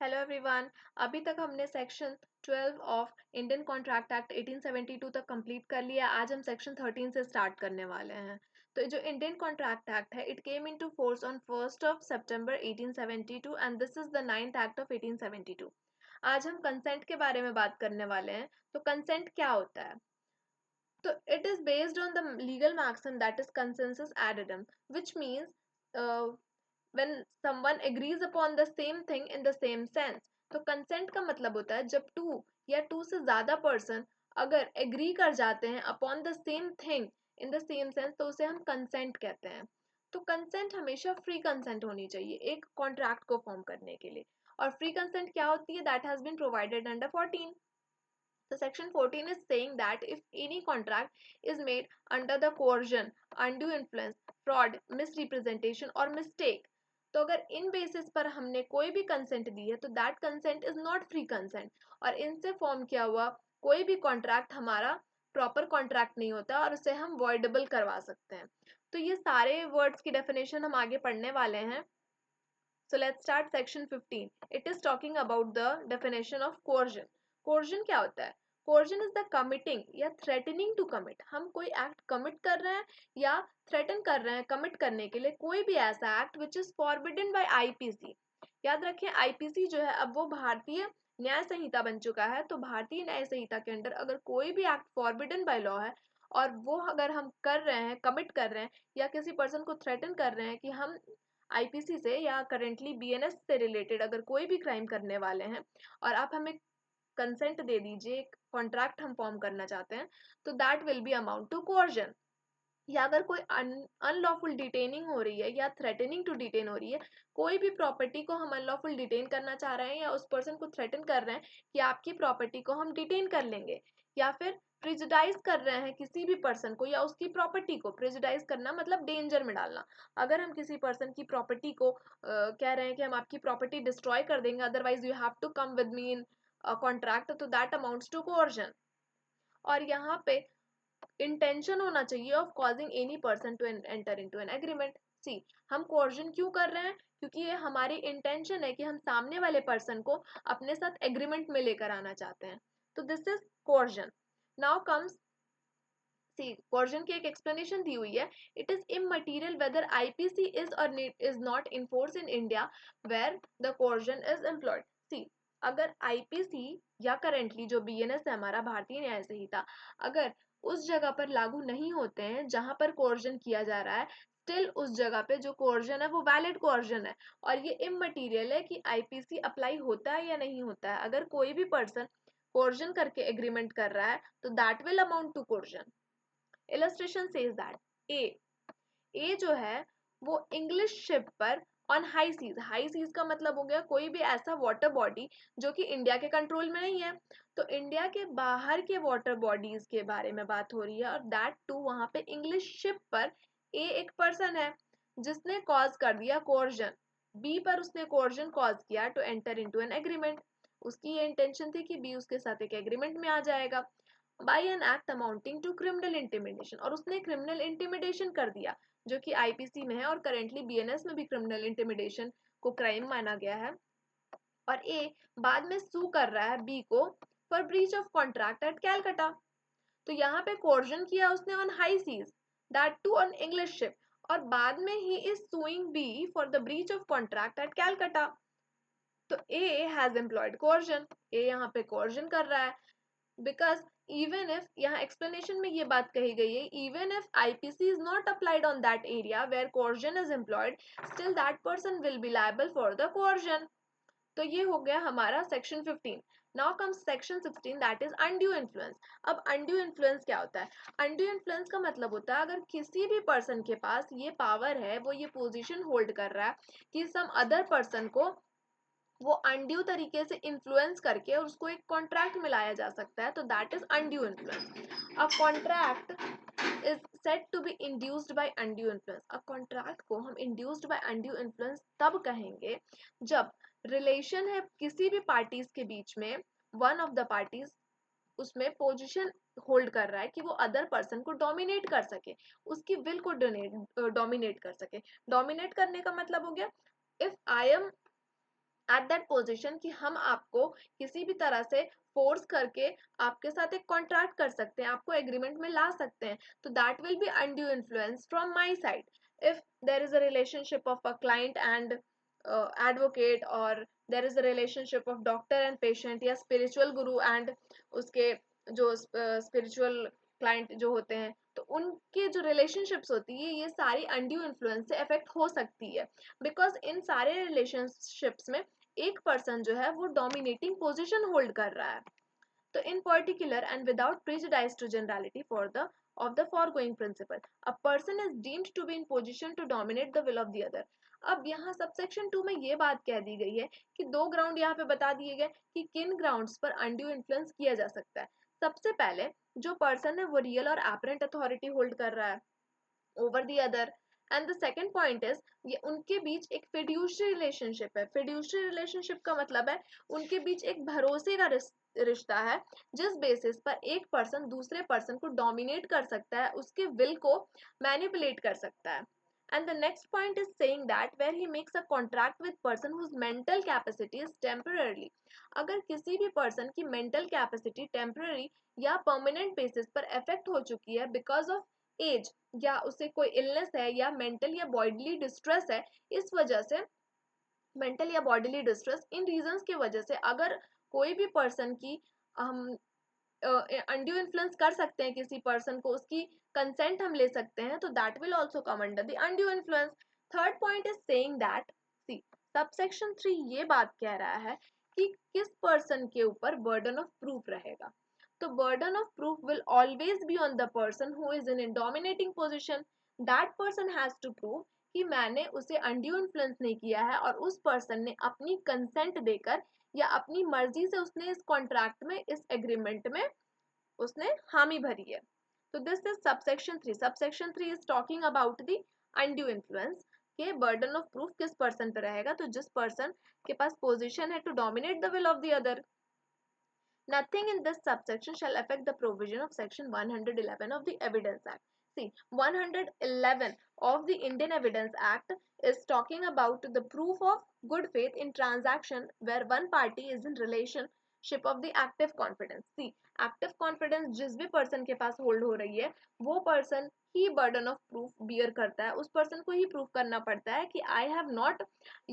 Hello everyone. अभी तक हमने section 12 of Indian contract act 1872 तक कंप्लीट कर लिया। आज हम सेक्शन 13 से स्टार्ट करने वाले हैं। तो जो इंडियन कॉन्ट्रैक्ट एक्ट है, it came into force on 1st of September 1872 and this is the 9th act of 1872। आज हम कंसेंट के बारे में बात करने वाले हैं। तो कंसेंट क्या होता है? तो it is based on the legal maxim that is consensus ad idem, which means uh, when someone agrees upon the same thing in the same sense। तो कंसेंट का मतलब होता है जब टू या टू से ज्यादा पर्सन अगर एग्री कर जाते हैं upon the same thing in the same sense, तो उसे हम कंसेंट कहते हैं। तो कंसेंट हमेशा फ्री कंसेंट होनी चाहिए एक कॉन्ट्रैक्ट को फॉर्म करने के लिए। और फ्री कंसेंट क्या होती है? That has been provided under 14। So section 14 is saying that if any contract is made under the coercion, undue influence, fraud, misrepresentation or mistake, तो अगर इन बेसिस पर हमने कोई भी कंसेंट दी है तो that consent is not free consent. और इनसे फॉर्म किया हुआ कोई भी कॉन्ट्रैक्ट हमारा प्रॉपर कॉन्ट्रैक्ट नहीं होता और उसे हम वॉइडेबल करवा सकते हैं। तो ये सारे वर्ड्स की डेफिनेशन हम आगे पढ़ने वाले हैं। So let's start section 15. It is talking about the definition of coercion. Coercion क्या होता है? Coercion is the committing या threatening to commit। हम कोई एक्ट कमिट कर रहे हैं या थ्रेटन कर रहे हैं कमिट करने के लिए कोई भी ऐसा act which is forbidden bye IPC. याद रखें, आईपीसी जो है अब वो भारतीय न्याय संहिता बन चुका है। तो भारतीय न्याय संहिता के अंदर अगर कोई भी एक्ट फॉरबिडन बाय लॉ है और वो अगर हम कर रहे हैं, कमिट कर रहे हैं या किसी पर्सन को थ्रेटन कर रहे हैं कि हम आईपीसी से या करेंटली बीएनएस से रिलेटेड अगर कोई भी क्राइम करने वाले हैं और आप हमें कंसेंट दे दीजिए, एक कॉन्ट्रैक्ट हम फॉर्म करना चाहते हैं, तो that will be amount to coercion. या अगर कोई अनलॉफुल डिटेनिंग हो रही है या थ्रेटनिंग टू डिटेन हो रही है, कोई भी प्रॉपर्टी को हम अनलॉफुल डिटेन करना चाह रहे हैं या उस पर्सन को थ्रेटन कर रहे हैं कि आपकी प्रॉपर्टी को हम डिटेन कर लेंगे, या फिर प्रिजुडाइज कर रहे हैं किसी भी पर्सन को या उसकी प्रॉपर्टी को। प्रिजुडाइज करना मतलब डेंजर में डालना। अगर हम किसी पर्सन की प्रॉपर्टी को कह रहे हैं कि हम आपकी प्रॉपर्टी डिस्ट्रॉय कर देंगे, otherwise you have to come with me in contract, तो दैट अमाउंट्स टू कोर्जन। और यहाँ पे इंटेंशन होना चाहिए of causing any person to enter into an agreement. See, हम कोर्जन क्यों कर रहे हैं? क्योंकि ये हमारी इंटेंशन है कि हम सामने वाले पर्सन को अपने साथ एग्रीमेंट में लेकर आना चाहते हैं। तो this is coercion. Now comes, see, coercion की एक एक्सप्लेनेशन दी हुई है। It is immaterial whether IPC is or is not in force in India where the coercion is employed. See, अगर आईपीसी या करेंटली जो बीएनएस है हमारा भारतीय न्याय संहिता, अगर उस जगह पर लागू नहीं होते हैं जहां पर कोर्जन किया जा रहा है, स्टिल उस जगह पे जो कोर्जन है वो वैलिड कोर्जन है। और ये इमटेरियल है कि आईपीसी अप्लाई होता है या नहीं होता है। अगर कोई भी पर्सन कोर्जन करके एग्रीमेंट कर रहा है तो that will amount to coercion. Illustration says that A जो है वो इंग्लिश शिप पर on high seas. High seas का मतलब हो गया कोई भी ऐसा वाटर बॉडी जो कि इंडिया के कंट्रोल में नहीं है। तो इंडिया के बाहर के वाटर बॉडीज के बारे में बात हो रही है, और दैट टू वहां पे इंग्लिश शिप पर ए एक पर्सन है जिसने कॉज कर दिया कोर्जन। बी पर उसने कोर्जन कॉज किया to enter into an agreement. उसकी ये इंटेंशन थी कि बी उसके साथ एक एग्रीमेंट में आ जाएगा by an act amounting to criminal intimidation, और उसने क्रिमिनल इंटिमिडेशन कर दिया जो कि आईपीसी में है और करेंटली बीएनएस में भी क्रिमिनल इंटिमिडेशन को क्राइम माना गया है। और ए बाद में सू कर रहा है बी को for breach of contract at Calcutta. तो यहाँ पे कोर्जन किया उसने on high seize, that to on English ship, और बाद में he is sewing B for the breach of contract at Calcutta. तो ए हैज एम्प्लॉयड कोर्जन। ए यहाँ पे कोर्जन कर रहा है बिकॉज इवन इफ, यहाँ एक्सप्लेनेशन में ये बात कही गई है, even if IPC is not applied on that area where coercion is employed, still that person will be liable for the coercion. तो ये हो गया हमारा section 15। Now comes section 16, that is undue influence. अब अनड्यू इन्फ्लुएंस क्या होता है? Undue influence का मतलब होता है अगर किसी भी पर्सन के पास ये पावर है, वो ये पोजीशन होल्ड कर रहा है कि सम अदर पर्सन को वो अनड्यू तरीके से इन्फ्लुएंस करके उसको एक कॉन्ट्रैक्ट में लाया जा सकता है, तो that is undue influence. A contract is said to be induced by undue influence. A contract को हम इंड्यूस्ड बाय अनड्यू इन्फ्लुएंस तब कहेंगे जब रिलेशन है किसी भी पार्टीज के बीच में, वन ऑफ द पार्टीज उसमें पोजीशन होल्ड कर रहा है कि वो अदर पर्सन को डोमिनेट कर सके, उसकी विल को डोमिनेट कर सके। डोमिनेट करने का मतलब हो गया, if I am at that position कि हम आपको किसी भी तरह से फोर्स करके आपके साथ एक कॉन्ट्रैक्ट कर सकते हैं, आपको एग्रीमेंट में ला सकते हैं, तो that will be undue influence from my side. If there is a relationship of a client and advocate, और there is a relationship of doctor and patient, या स्पिरिचुअल गुरु एंड उसके जो स्पिरिचुअल क्लाइंट जो होते हैं, तो उनके जो रिलेशनशिप्स होती है ये सारी अनड्यू इन्फ्लुएंस से अफेक्ट हो सकती है. बिकॉज इन सारे रिलेशनशिप्स में एक पर्सन जो है वो डोमिनेटिंग पोजीशन होल्ड कर रहा है. तो in particular and without prejudice to generality for the of the foregoing principle, a person is deemed to be in position to dominate the will of the other. अब यहाँ subsection 2 में ये बात कह दी गई है कि दो ग्राउंड यहाँ पे बता दिए गए कि किन ग्राउंड्स पर अनड्यू इन्फ्लुएंस किया जा सकता है. सबसे पहले जो पर्सन है वो रियल और एपरेंट अथॉरिटी होल्ड कर रहा है over the other. And the second point is ये उनके बीच एक फिड्यूशरी रिलेशनशिप है. फिड्यूशरी रिलेशनशिप का मतलब है उनके बीच एक भरोसे का रिश्ता है जिस बेसिस पर एक पर्सन दूसरे पर्सन को डोमिनेट कर सकता है, उसके विल को मैनिपुलेट कर सकता है. And the next point is saying that where he makes a contract with person whose mental capacity is temporarily, अगर किसी भी पर्सन की मेंटल कैपेसिटी टेम्पररी या परमानेंट बेसिस पर अफेक्ट हो चुकी है बिकॉज ऑफ एज, या उसे कोई इलनेस है या मेंटल या बॉडीली डिस्ट्रेस है, इस वजह से मेंटल या बॉडीली डिस्ट्रेस इन रीजंस की वजह से अगर कोई भी पर्सन की हम अनड्यू इन्फ्लुएंस कर सकते हैं किसी पर्सन को, उसकी कंसेंट हम ले सकते हैं, तो that will also come under the undue influence. Third point is saying that see subsection 3 ये बात कह रहा है कि किस पर्सन के ऊपर बर्डन ऑफ प्रूफ रहेगा. तो burden of proof will always be on the person who is in dominating position. That person has to prove कि मैंने उसे अनड्यू इन्फ्लुएंस नहीं किया है और उस पर्सन ने अपनी कंसेंट देकर या अपनी मर्जी से उसने इस कॉन्ट्रैक्ट में, इस एग्रीमेंट में उसने हामी भरी है. तो this is subsection 3. Subsection 3 is talking about the undue influence के बर्डन ऑफ प्रूफ किस पर्सन पे रहेगा. तो जिस पर्सन के पास पोजीशन है to dominate the will of the other. Nothing in this subsection shall affect the provision of section 111 of the Evidence Act. See, 111 of the Indian Evidence Act is talking about the proof of good faith in transaction where one party is in relationship of the active confidence. See, active confidence जिस भी person के पास hold हो रही है वो person he burden of proof bear करता है. उस person को ही proof करना पड़ता है कि I have not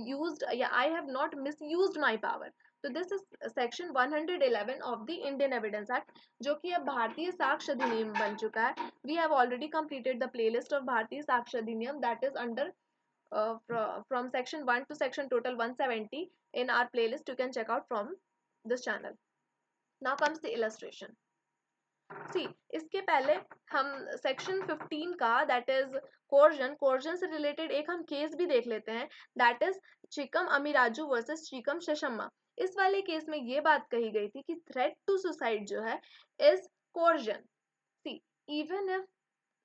used या I have not misused my power. तो this is section 111 of the Indian evidence act, जो कि अब भारतीय साक्ष्य अधिनियम बन चुका है. We have already completed the playlist of भारतीय साक्ष्य अधिनियम that is under from section 1 to section total 170 in our playlist. You can check out from this channel. Now comes the illustration. सी इसके पहले हम सेक्शन 15 का दैट इज कोर्जन से related एक हम केस भी देख लेते हैं, दैट इज चिकम अमीराजू वर्सेस चिकम शशम्मा. इस वाले केस में ये बात कही गई थी कि थ्रेट टू सुसाइड जो है is coercion. See even if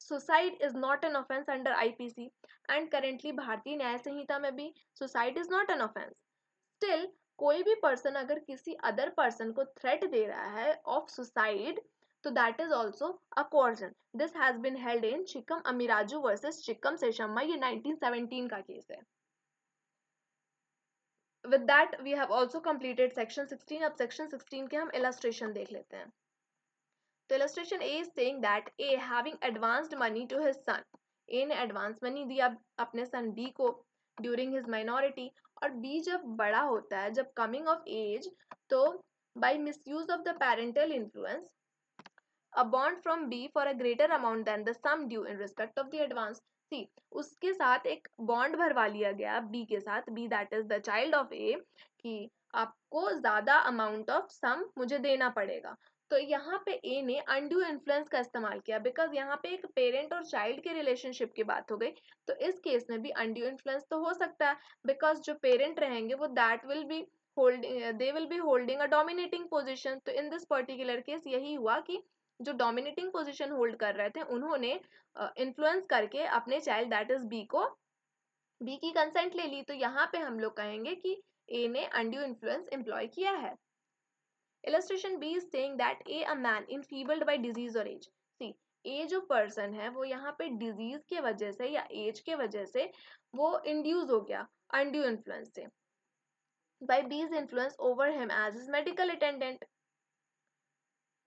suicide is not an offence under IPC and currently Bharatiya Nyaya Sanhita में भी suicide is not an offence, still कोई भी पर्सन अगर किसी अदर पर्सन को थ्रेट दे रहा है ऑफ सुसाइड, तो that is also a coercion. This has been held in Chikkam Ammiraju versus Chikkam Seshamma. ये 1917 का केस है. With that we have also completed section 16. अब सेक्शन 16 के हम इलस्ट्रेशन देख लेते हैं. तो illustration A is saying that A having advanced money to his son, A ने एडवांस मनी दिया अपने सन बी को ड्यूरिंग हिज माइनॉरिटी, और बी जब बड़ा होता है, जब कमिंग ऑफ एज, तो by misuse of the parental influence a bond from B for a greater amount than the sum due in respect of the advance. See, उसके साथ एक बॉन्ड भरवा लिया गया B के साथ, B that is the child of A, कि आपको ज्यादा अमाउंट ऑफ सम मुझे देना पड़ेगा. तो यहाँ पे A ने अनड्यू इन्फ्लुएंस का इस्तेमाल किया बिकॉज यहाँ पे एक पेरेंट और चाइल्ड के रिलेशनशिप की बात हो गई. तो इस केस में भी अनड्यू इन्फ्लुएंस तो हो सकता है बिकॉज जो पेरेंट रहेंगे वो that will B they will be holding a dominating position. तो इन दिस पर्टिकुलर केस यही हुआ कि जो डोमिनेटिंग पोजीशन होल्ड कर रहे थे उन्होंने इन्फ्लुएंस करके अपने चाइल्ड दैट इज बी को, बी की कंसेंट ले ली. तो यहाँ पे हम लोग कहेंगे कि ए ने अनड्यू इन्फ्लुएंस एम्प्लॉय किया है. Illustration B is saying that A a man enfeebled by disease और एज. सी ए जो पर्सन है वो यहाँ पे डिजीज के वजह से या एज के वजह से वो इंड्यूस हो गया अनड्यू इन्फ्लुएंस से. by B's influence over him as his medical attendant.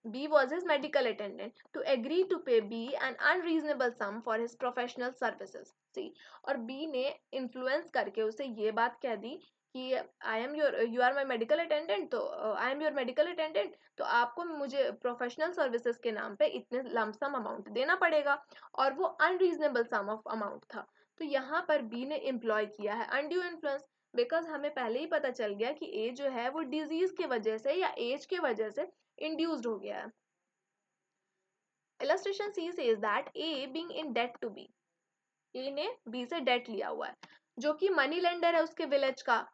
B was his medical attendant to agree to pay B an unreasonable sum for his professional services. See, और B ने influence करके उसे ये बात कह दी कि you are my medical attendant, तो I am your medical attendant, तो आपको मुझे professional services के नाम पे इतने lump sum amount देना पड़ेगा, और वो unreasonable sum of amount था. तो यहाँ पर B ने employ किया है undue influence, बिकॉज हमें पहले ही पता चल गया कि ए जो है वो डिजीज की वजह से या एज की वजह से इंड्यूस्ड हो गया है. Illustration C says that A being in debt to B, A ने B से डेट लिया हुआ है जो कि मनी लेंडर है उसके विलेज का.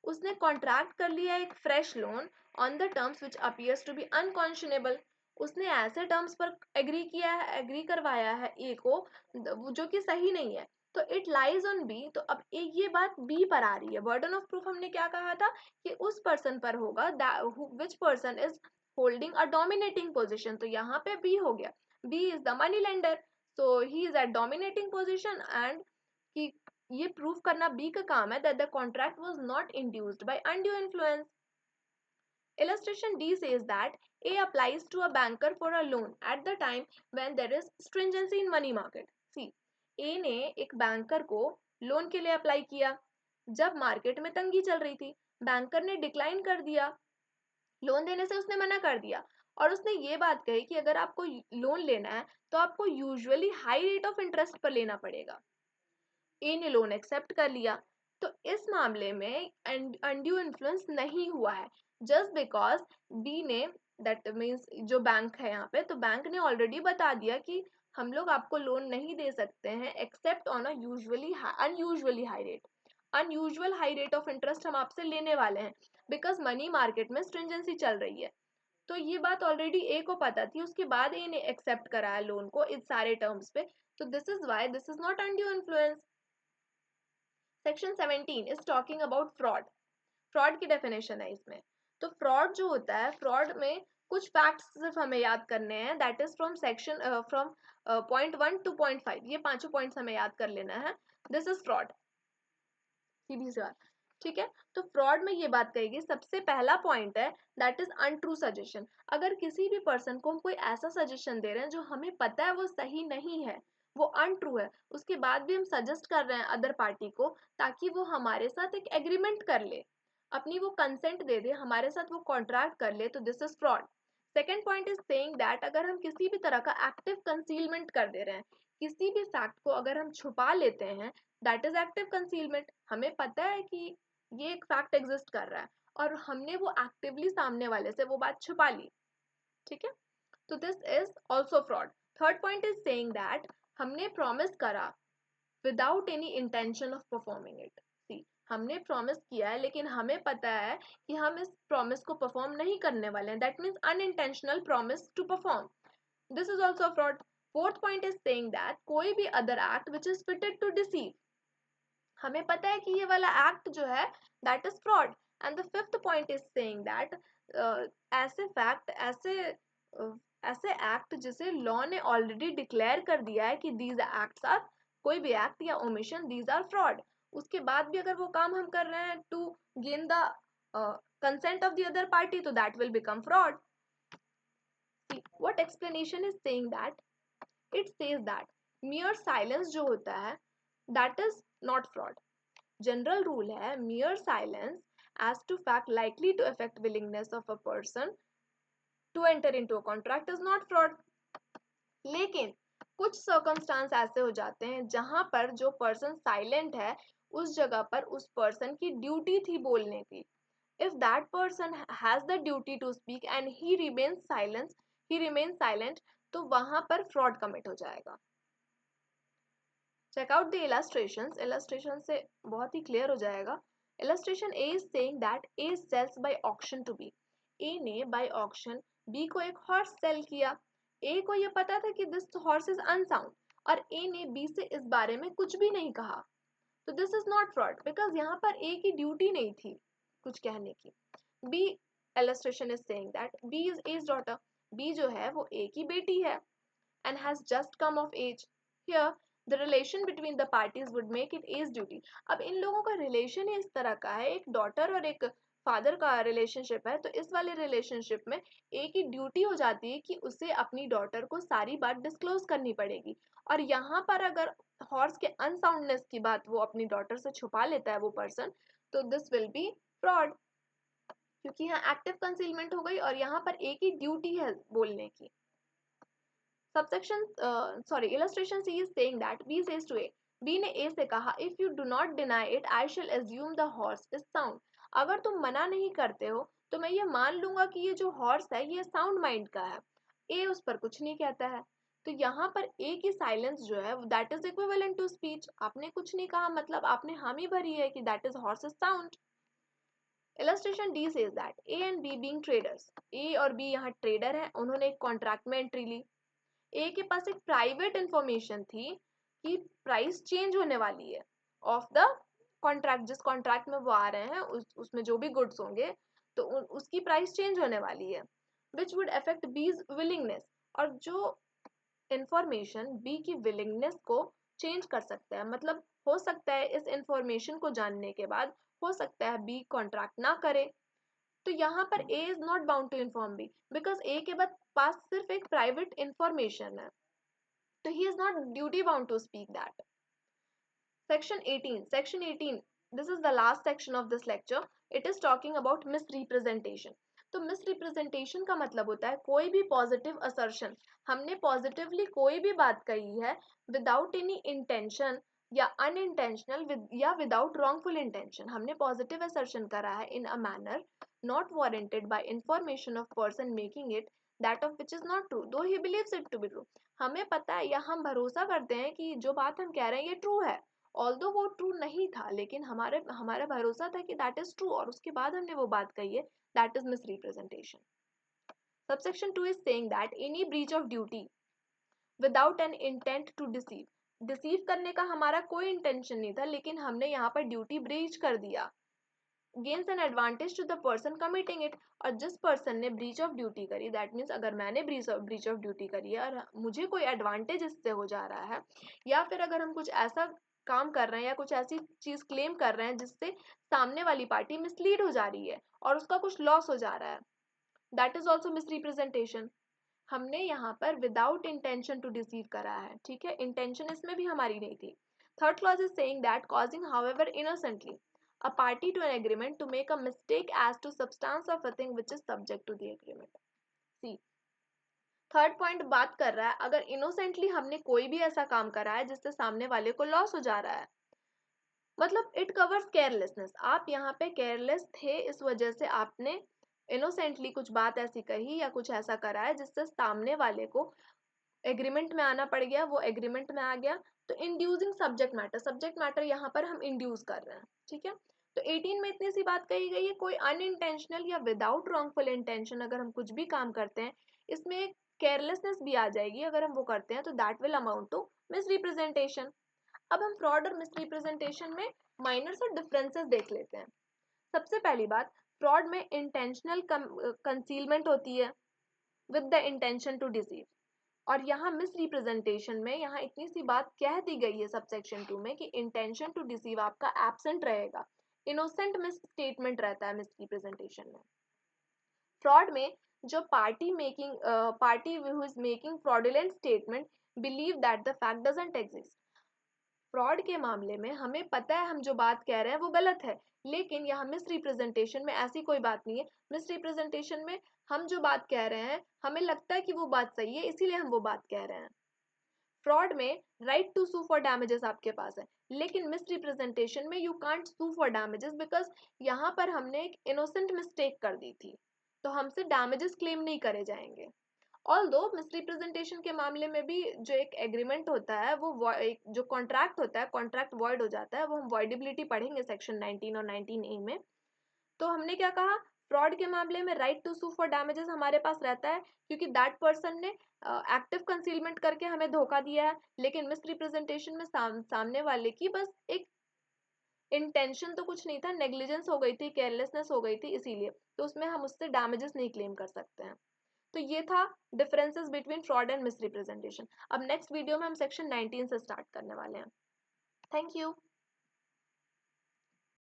उसने कॉन्ट्रैक्ट कर लिया एक fresh loan on the terms which appears to be unconscionable. उसने ऐसे टर्म्स पर एग्री करवाया है ए को जो कि सही नहीं है. तो इट लाइज ऑन बी. तो अब ये बात बी पर आ रही है. बर्डन ऑफ प्रूफ हमने क्या कहा था कि उस पर्सन पर होगा which person is holding a dominating position. तो यहाँ पे बी हो गया. B is the money lender, so he is at dominating position, and कि ये प्रूव करना बी का काम है that the contract was not induced by undue influence. Illustration D says that A applies to a banker for a loan at the time when there is stringency in money market. See, A ने एक banker को loan के लिए apply किया जब market में तंगी चल रही थी. बैंकर ने डिक्लाइन कर दिया, लोन देने से उसने मना कर दिया, और उसने ये बात कही कि अगर आपको लोन लेना है तो आपको usually high rate of interest पर लेना पड़ेगा. ए ने लोन एक्सेप्ट कर लिया. तो इस मामले में अनड्यू इन्फ्लुएंस नहीं हुआ है, जस्ट बिकॉज बी ने, दैट मीन्स जो बैंक है यहाँ पे, तो बैंक ने ऑलरेडी बता दिया कि हम लोग आपको लोन नहीं दे सकते हैं except on a unusually high rate. Unusual high rate of interest हम आपसे लेने वाले हैं बिकॉज मनी मार्केट में स्ट्रिंजेंसी चल रही है. तो ये बात ऑलरेडी ए को पता थी, उसके बाद ए ने एक्सेप्ट कराया लोन को इस सारे टर्म्स पे. तो this is why this is not undue influence. Section 17 is talking about fraud. Fraud की डेफिनेशन है इसमें. तो फ्रॉड जो होता है, फ्रॉड में कुछ फैक्ट्स सिर्फ हमें याद करने हैं. That is from point 1 to point 5. ये पांचों पॉइंट्स हमें याद कर लेना है. This is fraud. सीधी सी बात, ठीक है. तो फ्रॉड में ये बात कहेगी, सबसे पहला पॉइंट है दैट इज अनट्रू सजेशन. अगर किसी भी पर्सन को हम कोई ऐसा सजेशन दे रहे हैं जो हमें पता है वो सही नहीं है, वो अनट्रू है, उसके बाद भी हम सजेस्ट कर रहे हैं अदर पार्टी को ताकि वो हमारे साथ एक एग्रीमेंट कर ले, अपनी वो कंसेंट दे दे, हमारे साथ वो कॉन्ट्रैक्ट कर ले, तो this is fraud. Second point is saying that अगर हम किसी भी तरह का एक्टिव कंसीलमेंट कर दे रहे हैं, किसी भी फैक्ट को अगर हम छुपा लेते हैं, दैट इज एक्टिव कंसीलमेंट. हमें पता है कि ये एक फैक्ट एग्जिस्ट कर रहा है और हमने वो एक्टिवली सामने वाले से वो बात छुपा ली, ठीक है. तो this is also fraud. Third point is saying that हमने प्रॉमिस करा without any intention of performing it. See, हमने प्रॉमिस किया है लेकिन हमें पता है कि हम इस प्रॉमिस को परफॉर्म नहीं करने वाले हैं. That means unintentional promise to perform. This is also fraud. Fourth point is saying that कोई भी other act which is fitted to deceive, हमें पता है कि ये वाला एक्ट जो है that is fraud. And the fifth point is saying that ऐसे फैक्ट, ऐसे एक्ट जिसे लॉ ने ऑलरेडी डिक्लेयर कर दिया है कि दीज एक्ट्स आर, कोई भी एक्ट या ओमिशन, दीज आर फ्रॉड, उसके बाद भी अगर वो काम हम कर रहे हैं to gain the consent of the other party, तो that will become fraud. What explanation is saying that, it says that mere silence जो होता है that is not fraud. General rule है mere silence as to fact likely to affect willingness of a person to enter into a contract is not fraud. लेकिन कुछ circumstance ऐसे हो जाते हैं जहां पर जो पर्सन साइलेंट है उस जगह पर उस पर्सन की ड्यूटी थी बोलने की. if that person has the duty to speak and he remains silent, तो वहां पर फ्रॉड कमिट हो जाएगा. check out the illustrations. illustration से बहुत ही क्लियर हो जाएगा. illustration A is saying that A sells by auction to B. A ने by auction B को एक हॉर्स सेल किया. A को यह पता था कि दिस हॉर्स इज अनसाउंड और A ने B से इस बारे में कुछ भी नहीं कहा. तो this is not fraud because यहाँ पर A की ड्यूटी नहीं थी कुछ कहने की. B illustration is saying that B is A's daughter. B जो है वो A की बेटी है and has just come of age. Here the relation between the parties would make it A's duty. अब इन लोगों का रिलेशन ही इस तरह का है, एक डॉटर और एक फादर का रिलेशनशिप है, तो इस वाले रिलेशनशिप में ए की ड्यूटी हो जाती है कि उसे अपनी डॉटर को सारी बात डिस्क्लोज करनी पड़ेगी। और यहाँ पर अगर हॉर्स के अनसाउंडनेस की बात वो अपनी डॉटर से छुपा लेता है वो पर्सन, तो दिस विल बी फ्रॉड, क्योंकि यहाँ एक्टिव कंसीलमेंट हो गई और यहाँ पर ए की ड्यूटी है बोलने की। Subsection illustration C is saying that B says to A, B ने A से कहा if you do not deny it I shall assume the horse is sound। अगर तुम मना नहीं करते हो तो मैं ये मान लूंगा कि ये जो हॉर्स है ये साउंड माइंड का है। ए उस पर कुछ नहीं कहता है, तो यहाँ पर ए की साइलेंस जो है that is equivalent to speech. आपने कुछ नहीं कहा, मतलब आपने हामी भरी है कि that is horse is sound. Illustration D says that A and B being traders, A और B यहाँ ट्रेडर हैं, उन्होंने एक कॉन्ट्रैक्ट में एंट्री ली। ए के पास एक प्राइवेट इंफॉर्मेशन थी कि प्राइस चेंज होने वाली है ऑफ द कॉन्ट्रैक्ट, जिस कॉन्ट्रैक्ट में वो आ रहे हैं उसमें जो भी गुड्स होंगे तो उसकी प्राइस चेंज होने वाली है, विच वुड अफेक्ट बीज विलिंगनेस। और जो इंफॉर्मेशन बी की विलिंगनेस को चेंज कर सकता है, मतलब हो सकता है इस इंफॉर्मेशन को जानने के बाद हो सकता है बी कॉन्ट्रैक्ट ना करे। तो यहाँ पर A is not bound to inform B because A के पास सिर्फ एक प्राइवेट इंफॉर्मेशन है, तो he is not duty bound to speak that. Section 18, this is the last section of this lecture. It is talking about misrepresentation। तो misrepresentation का मतलब होता है कोई भी पॉजिटिव असर्शन, हमने पॉजिटिवली कोई भी बात कही है विदाउट एनी इंटेंशन या अनइंटेंशनल या विदाउट रॉन्गफुल इंटेंशन, हमने पॉजिटिव असर्शन करा है in a manner not warranted by information of person making it that of which is not true though he believes it to be true. हमें पता है या हम भरोसा करते हैं कि जो बात हम कह रहे हैं ये ट्रू है, ऑल्दो वो ट्रू नहीं था लेकिन हमारा भरोसा था कि दैट इज ट्रू और उसके बाद हमने वो बात कही है, that is misrepresentation. Subsection 2 is saying that any breach of duty without an intent to deceive करने का हमारा कोई इंटेंशन नहीं था लेकिन हमने यहाँ पर ड्यूटी ब्रीच कर दिया, gains an advantage to the person committing it. और जिस पर्सन ने ब्रीच ऑफ ड्यूटी करी, दैट मीन्स अगर मैंने ब्रीच ऑफ ड्यूटी करी है और मुझे कोई एडवांटेज इससे हो जा रहा है, या फिर अगर हम कुछ ऐसा काम कर रहे हैं या कुछ ऐसी चीज क्लेम कर रहे हैं जिससे सामने वाली पार्टी मिसलीड हो जा रही है और उसका कुछ लॉस हो जा रहा है, दैट इज ऑल्सो मिसरिप्रेजेंटेशन। हमने यहाँ पर विदाउट इंटेंशन टू डिसीव करा है, ठीक है, इंटेंशन इसमें भी हमारी नहीं थी। Third clause is saying that causing however innocently a party to an agreement to make a mistake as to substance of a thing which is subject to the agreement। See third point बात कर रहा है अगर innocently हमने कोई भी ऐसा काम करा है जिससे सामने वाले को लॉस हो जा रहा है, मतलब इट कवर्स केयरलेसनेस, आप यहाँ पे केयरलेस थे इस वजह से आपने इनोसेंटली कुछ बात ऐसी कही या कुछ ऐसा करा है जिससे सामने वाले को एग्रीमेंट में आना पड़ गया, वो एग्रीमेंट में आ गया। तो इंड्यूसिंग सब्जेक्ट मैटर यहाँ पर हम इंड्यूस कर रहे हैं, ठीक है। तो 18 में इतनी सी बात कही गई है, कोई अनइंटेंशनल या विदाउट रॉन्गफुल इंटेंशन अगर हम कुछ भी काम करते हैं इसमें एक केयरलेसनेस भी आ जाएगी अगर हम वो करते हैं, तो that will amount to misrepresentation. अब हम फ्रॉड और मिसरिप्रेजेंटेशन में माइनर से डिफरेंसेस देख लेते हैं। सबसे पहली बात, फ्रॉड में इंटेंशनल कंसीलमेंट होती है with the intention to deceive, और यहाँ मिस रिप्रेजेंटेशन में यहाँ इतनी सी बात कह दी गई है सबसेक्शन 2 में कि इंटेंशन टू डिसीव आपका एब्सेंट रहेगा, इनोसेंट मिस स्टेटमेंट रहता है मिस रिप्रेजेंटेशन में। फ्रॉड में जो party who is making fraudulent statement believe that the fact doesn't exist. Fraud के मामले में हमें पता है हम जो बात कह रहे हैं वो गलत है, लेकिन यहाँ मिस रिप्रेजेंटेशन में ऐसी कोई बात नहीं है। मिस रिप्रेजेंटेशन में हम जो बात कह रहे हैं हमें लगता है कि वो बात सही है इसीलिए हम वो बात कह रहे हैं। फ्रॉड में right to sue for damages आपके पास है, लेकिन मिस रिप्रेजेंटेशन में you can't sue for damages because यहाँ पर हमने एक इनोसेंट मिस्टेक कर दी थी, तो हमसे डैमेजेस क्लेम नहीं करे जाएंगे। ऑल्दो मिसरिप्रेजेंटेशन के मामले में भी जो एक एग्रीमेंट होता है वो एक जो कॉन्ट्रैक्ट होता है कॉन्ट्रैक्ट वॉइड हो जाता है, वो हम वॉइडेबिलिटी पढ़ेंगे सेक्शन 19 और 19A में। तो हमने क्या कहा, फ्रॉड के मामले में right to sue for damages हमारे पास रहता है क्योंकि दैट पर्सन ने एक्टिव कंसीलमेंट करके हमें धोखा दिया है, लेकिन मिसरिप्रेजेंटेशन में सामने वाले की बस एक इंटेंशन तो कुछ नहीं था, नेग्लिजेंस हो गई थी, केयरलेसनेस हो गई थी, इसीलिए तो उसमें हम उससे डैमेजेस नहीं क्लेम कर सकते हैं। तो ये था differences between fraud and misrepresentation. अब नेक्स्ट वीडियो में हम सेक्शन 19 से स्टार्ट करने वाले हैं। Thank you.